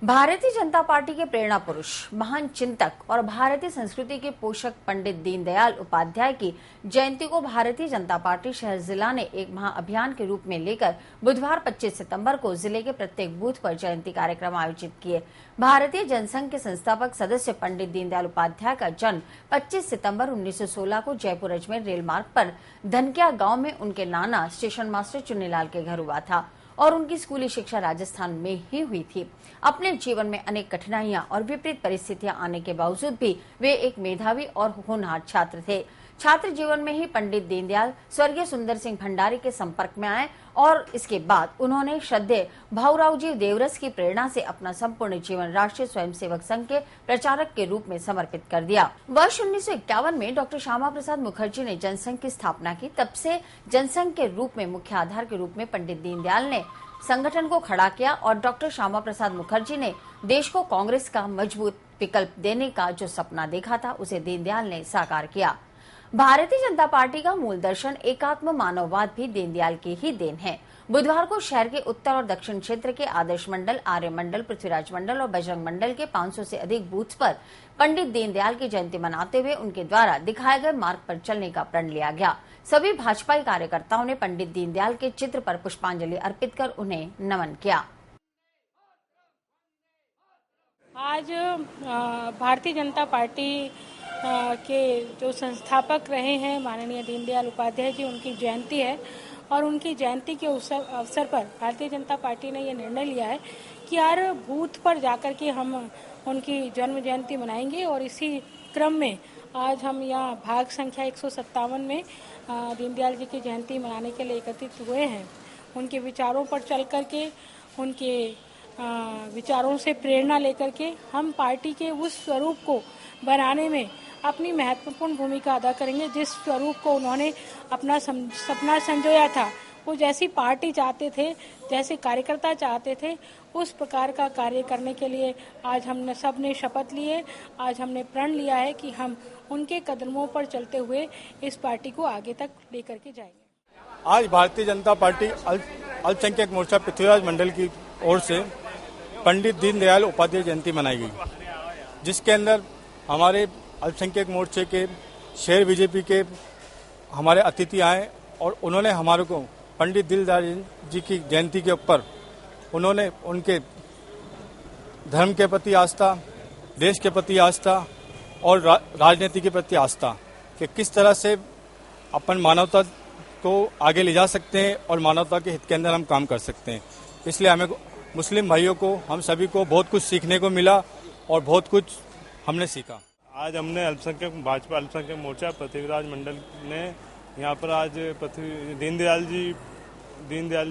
Bharatiya Janata party के प्रेरणा पुरुष, महान चिंतक और भारतीय संस्कृति के पोषक पंडित दीनदयाल उपाध्याय की जयंती को भारतीय जनता पार्टी शहर जिला ने एक महाअभियान के रूप में लेकर बुधवार 25 सितंबर को जिले के प्रत्येक बूथ पर जयंती कार्यक्रम आयोजित किए। भारतीय जनसंघ के संस्थापक सदस्य पंडित दीनदयाल उपाध्याय का जन्म 25 सितंबर 1916 को जयपुर अजमेर रेल मार्ग पर धनकिया गाँव में उनके नाना स्टेशन मास्टर चुन्नीलाल के घर हुआ था और उनकी स्कूली शिक्षा राजस्थान में ही हुई थी। अपने जीवन में अनेक कठिनाइयां और विपरीत परिस्थितियां आने के बावजूद भी वे एक मेधावी और होनहार छात्र थे। छात्र जीवन में ही पंडित दीनदयाल स्वर्गीय सुंदर सिंह भंडारी के संपर्क में आए और इसके बाद उन्होंने श्रद्धेय भाऊराव जी देवरस की प्रेरणा से अपना संपूर्ण जीवन राष्ट्रीय स्वयंसेवक संघ के प्रचारक के रूप में समर्पित कर दिया। वर्ष 1951 में डॉक्टर श्यामा प्रसाद मुखर्जी ने जनसंघ की स्थापना की। तब से जनसंघ के रूप में मुख्य आधार के रूप में पंडित दीनदयाल ने संगठन को खड़ा किया और डॉक्टर श्यामा प्रसाद मुखर्जी ने देश को कांग्रेस का मजबूत विकल्प देने का जो सपना देखा था, उसे दीनदयाल ने साकार किया। भारतीय जनता पार्टी का मूल दर्शन एकात्म मानववाद भी दीनदयाल की ही देन है। बुधवार को शहर के उत्तर और दक्षिण क्षेत्र के आदर्श मंडल, आर्य मंडल, पृथ्वीराज मंडल और बजरंग मंडल के 500 से अधिक बूथ पर पंडित दीनदयाल की जयंती मनाते हुए उनके द्वारा दिखाए गए मार्ग पर चलने का प्रण लिया गया। सभी भाजपाई कार्यकर्ताओं ने पंडित दीनदयाल के चित्र पर पुष्पांजलि अर्पित कर उन्हें नमन किया। आज भारतीय जनता पार्टी के जो संस्थापक रहे हैं माननीय दीनदयाल उपाध्याय जी, उनकी जयंती है और उनकी जयंती के अवसर पर भारतीय जनता पार्टी ने ये निर्णय लिया है कि यार बूथ पर जाकर के हम उनकी जन्म जयंती मनाएंगे। और इसी क्रम में आज हम यहाँ भाग संख्या 157 में दीनदयाल जी की जयंती मनाने के लिए एकत्रित हुए हैं। उनके विचारों पर चल करके, उनके विचारों से प्रेरणा लेकर के हम पार्टी के उस स्वरूप को बनाने में अपनी महत्वपूर्ण भूमिका अदा करेंगे जिस स्वरूप को उन्होंने अपना सपना संजोया था। वो जैसी पार्टी चाहते थे, जैसे कार्यकर्ता चाहते थे, उस प्रकार का कार्य करने के लिए आज हमने सबने शपथ लिए। आज हमने प्रण लिया है कि हम उनके कदमों पर चलते हुए इस पार्टी को आगे तक लेकर के जाएंगे। आज भारतीय जनता पार्टी अल्पसंख्यक मोर्चा पृथ्वीराज मंडल की ओर से पंडित दीनदयाल उपाध्याय जयंती मनाई गई, जिसके अंदर हमारे अल्पसंख्यक मोर्चे के शहर बीजेपी के हमारे अतिथि आए और उन्होंने हमारे को पंडित दीनदयाल जी की जयंती के ऊपर उन्होंने उनके धर्म के प्रति आस्था, देश के प्रति आस्था और राजनीति के प्रति आस्था कि किस तरह से अपन मानवता को आगे ले जा सकते हैं और मानवता के हित के अंदर हम काम कर सकते हैं। इसलिए हमें मुस्लिम भाइयों को, हम सभी को बहुत कुछ सीखने को मिला और बहुत कुछ हमने सीखा। आज हमने भाजपा अल्पसंख्यक मोर्चा पृथ्वीराज मंडल ने यहाँ पर आज दीनदयाल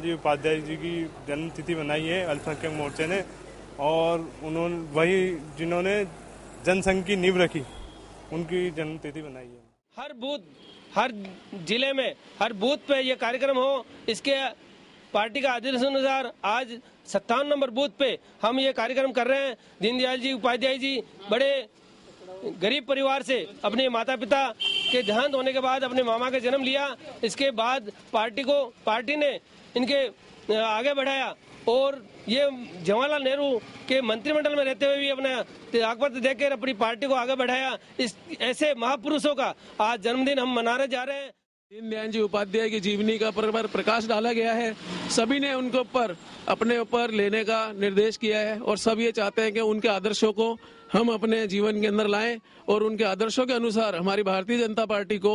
जी उपाध्याय जी की जन्म तिथि मनाई है अल्पसंख्यक मोर्चे ने, और उन्होंने वही जिन्होंने जनसंघ की नींव रखी, उनकी जन्म तिथि मनाई है। हर बूथ, हर जिले में, हर बूथ पे ये कार्यक्रम हो, इसके पार्टी का आदेश अनुसार आज 57 नंबर बूथ पे हम ये कार्यक्रम कर रहे हैं। दीनदयाल जी उपाध्याय जी बड़े गरीब परिवार से अपने माता पिता के देहांत होने के बाद अपने मामा का जन्म लिया। इसके बाद पार्टी ने इनके आगे बढ़ाया और ये जवाहरलाल नेहरू के मंत्रिमंडल में रहते हुए भी अपना आकर्त देकर अपनी पार्टी को आगे बढ़ाया। इस ऐसे महापुरुषों का आज जन्मदिन हम मनाने जा रहे हैं। दीनदयाल जी उपाध्याय की जीवनी का पर प्रकाश डाला गया है। सभी ने उनके ऊपर अपने ऊपर लेने का निर्देश किया है और सब ये चाहते हैं कि उनके आदर्शों को हम अपने जीवन के अंदर लाएं और उनके आदर्शों के अनुसार हमारी भारतीय जनता पार्टी को